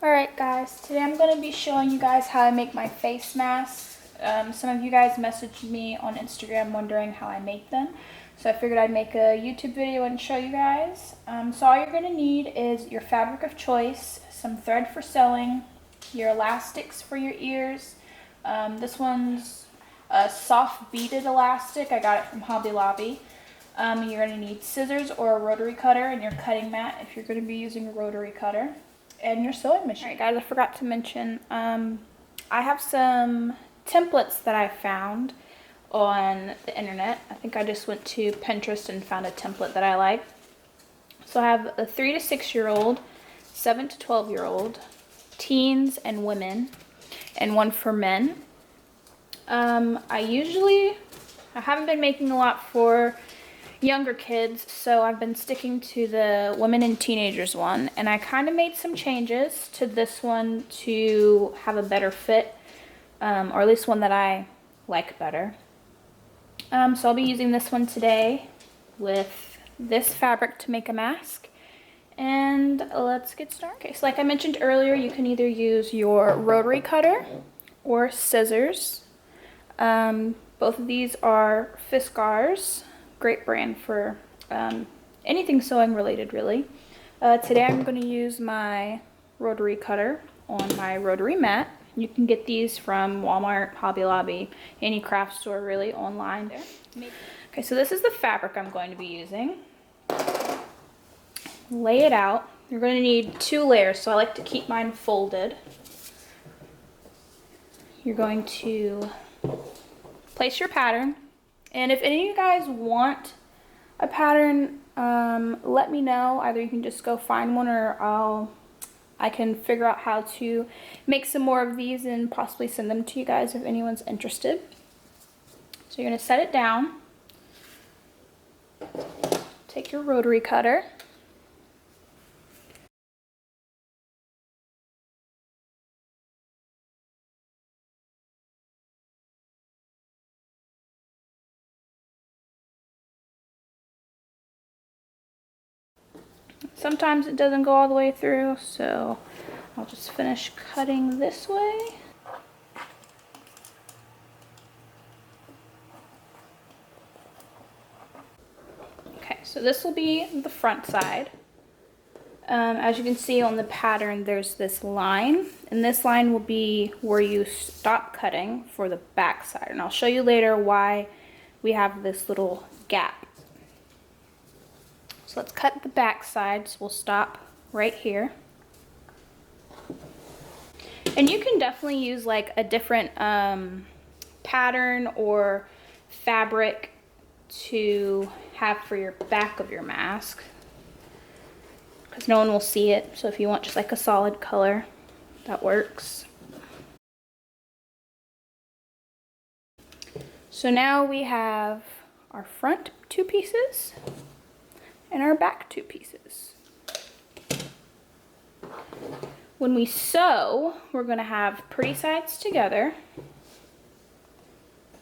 Alright guys, today I'm going to be showing you guys how I make my face masks. Some of you guys messaged me on Instagram wondering how I make them. So I figured I'd make a YouTube video and show you guys. So all you're going to need is your fabric of choice, some thread for sewing, your elastics for your ears. This one's a soft beaded elastic. I got it from Hobby Lobby. You're going to need scissors or a rotary cutter and your cutting mat if you're going to be using a rotary cutter. And your sewing machine. Alright guys, I forgot to mention, I have some templates that I found on the internet. I think I just went to Pinterest and found a template that I like. So I have a 3 to 6 year old, 7 to 12 year old, teens and women, and one for men. I haven't been making a lot for younger kids, so I've been sticking to the women and teenagers one, and I kind of made some changes to this one to have a better fit, or at least one that I like better. So I'll be using this one today with this fabric to make a mask, and let's get started. Okay, so like I mentioned earlier, you can either use your rotary cutter or scissors. Both of these are Fiskars. Great brand for anything sewing related, really. Today I'm going to use my rotary cutter on my rotary mat. You can get these from Walmart, Hobby Lobby, any craft store really online there. Okay, so this is the fabric I'm going to be using. Lay it out. You're going to need 2 layers, so I like to keep mine folded. You're going to place your pattern. And if any of you guys want a pattern, let me know. Either you can just go find one, or I can figure out how to make some more of these and possibly send them to you guys if anyone's interested. So you're going to set it down. Take your rotary cutter. Sometimes it doesn't go all the way through, so I'll just finish cutting this way. Okay, so this will be the front side. As you can see on the pattern, there's this line, and this line will be where you stop cutting for the back side. And I'll show you later why we have this little gap. So let's cut the back side. So we'll stop right here. And you can definitely use like a different pattern or fabric to have for your back of your mask, because no one will see it. So if you want just like a solid color, that works. So now we have our front 2 pieces and our back 2 pieces. When we sew, we're going to have pretty sides together.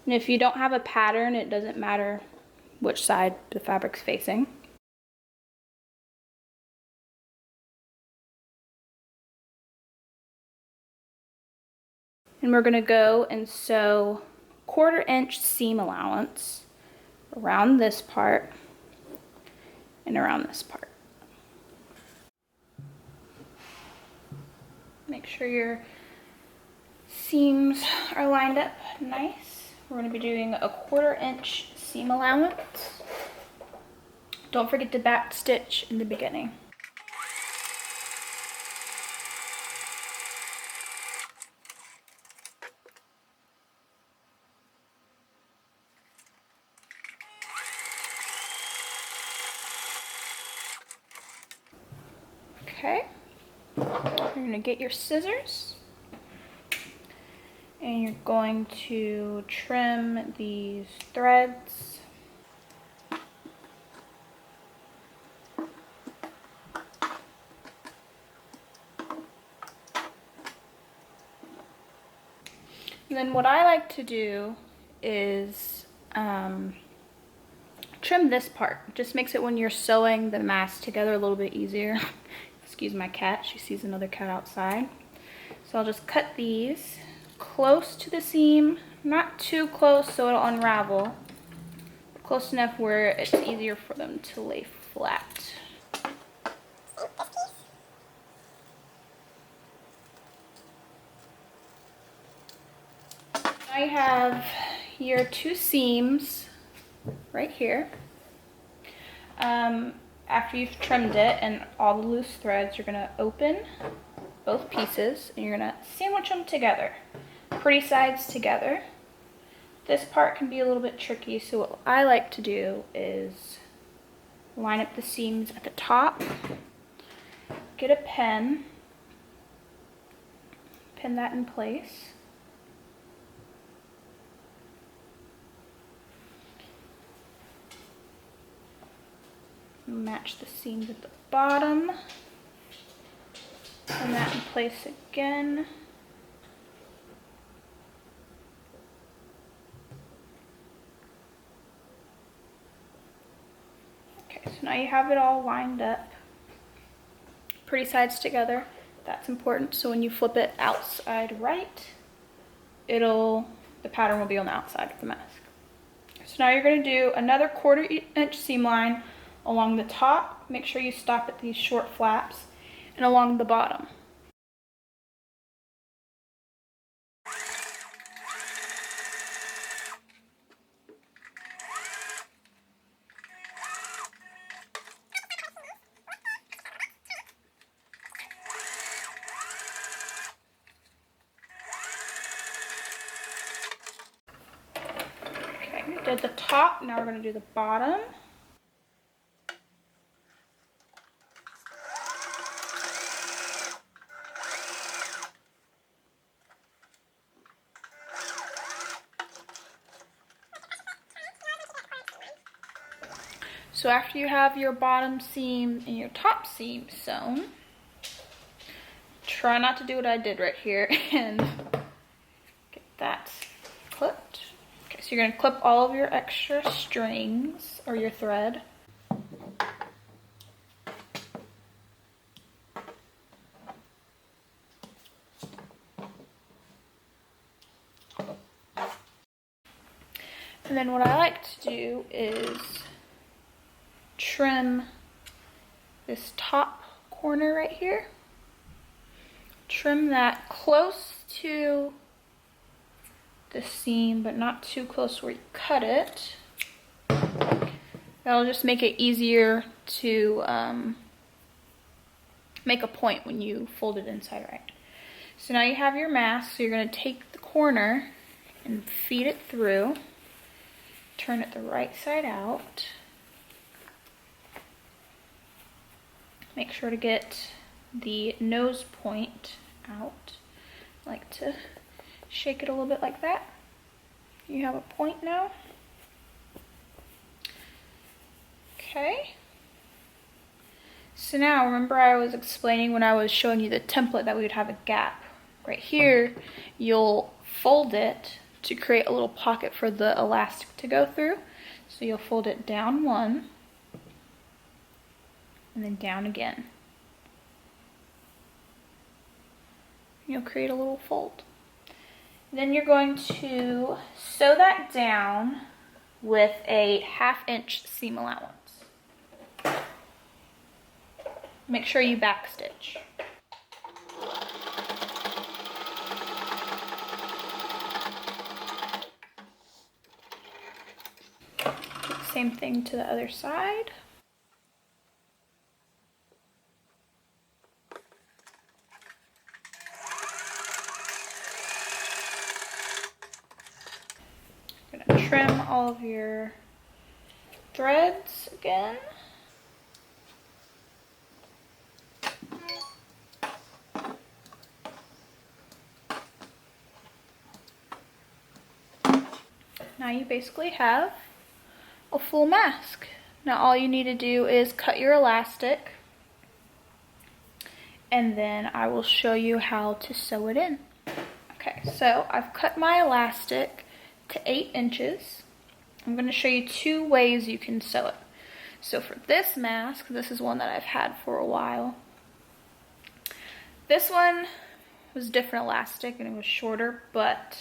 And if you don't have a pattern, it doesn't matter which side the fabric's facing. And we're going to go and sew 1/4 inch seam allowance around this part and around this part. Make sure your seams are lined up nice. We're going to be doing a 1/4 inch seam allowance. Don't forget to back stitch in the beginning. Okay, you're going to get your scissors and you're going to trim these threads. And then what I like to do is trim this part. It just makes it when you're sewing the mask together a little bit easier. excuse my cat, she sees another cat outside. So I'll just cut these close to the seam, not too close so it'll unravel, but close enough where it's easier for them to lay flat. I have your two seams right here. After you've trimmed it and all the loose threads, you're gonna open both pieces and you're gonna sandwich them together, pretty sides together. This part can be a little bit tricky, so what I like to do is line up the seams at the top, get a pin, pin that in place. Match the seams at the bottom, pin that in place again. Okay, so now you have it all lined up, pretty sides together. That's important, so when you flip it outside right, the pattern will be on the outside of the mask. So now you're going to do another 1/4 inch seam line along the top. Make sure you stop at these short flaps, and along the bottom. Okay, we did the top, now we're going to do the bottom. So after you have your bottom seam and your top seam sewn, try not to do what I did right here and get that clipped. Okay, so you're gonna clip all of your extra strings or your thread. And then what I like to do is trim this top corner right here. Trim that close to the seam, but not too close where you cut it. That'll just make it easier to make a point when you fold it inside right. So now you have your mask, so you're going to take the corner and feed it through. Turn it the right side out. Make sure to get the nose point out. I like to shake it a little bit like that. You have a point now. Okay. So now, remember I was explaining when I was showing you the template that we would have a gap. Right here, you'll fold it to create a little pocket for the elastic to go through. So you'll fold it down one, and then down again. You'll create a little fold. Then you're going to sew that down with a 1/2 inch seam allowance. Make sure you backstitch. Same thing to the other side. You're gonna trim all of your threads again. Now you basically have a full mask. Now all you need to do is cut your elastic, and then I will show you how to sew it in. Okay, so I've cut my elastic to 8 inches. I'm going to show you 2 ways you can sew it. So for this mask, this is one that I've had for a while. This one was different elastic and it was shorter, but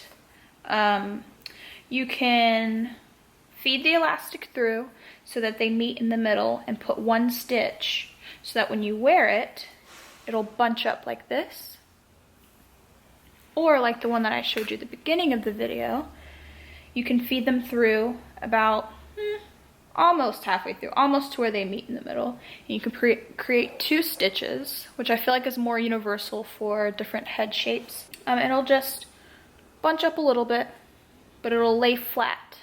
you can feed the elastic through so that they meet in the middle and put one stitch so that when you wear it, it'll bunch up like this. Or like the one that I showed you at the beginning of the video, you can feed them through about almost halfway through, almost to where they meet in the middle. And you can create 2 stitches, which I feel like is more universal for different head shapes. It'll just bunch up a little bit, but it'll lay flat.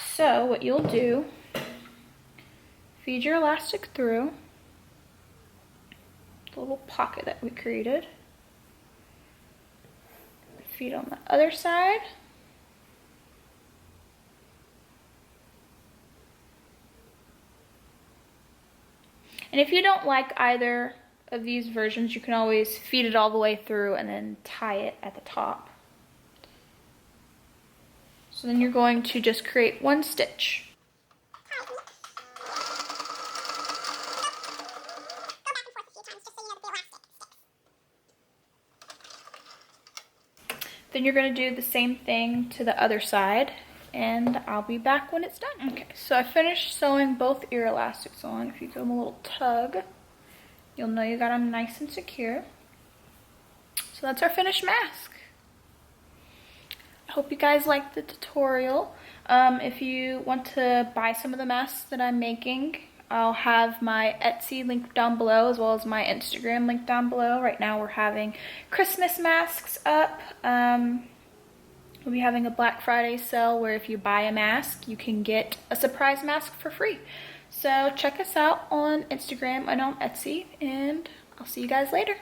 So what you'll do, feed your elastic through the little pocket that we created. Feed on the other side. And if you don't like either of these versions, you can always feed it all the way through and then tie it at the top. So then you're going to just create 1 stitch. Then you're going to do the same thing to the other side, and I'll be back when it's done. Okay, so I finished sewing both ear elastics on. If you give them a little tug, you'll know you got them nice and secure. So that's our finished mask. I hope you guys liked the tutorial. If you want to buy some of the masks that I'm making, I'll have my Etsy link down below as well as my Instagram link down below. Right now we're having Christmas masks up. We'll be having a Black Friday sale where if you buy a mask, you can get a surprise mask for free. So check us out on Instagram and on Etsy, and I'll see you guys later.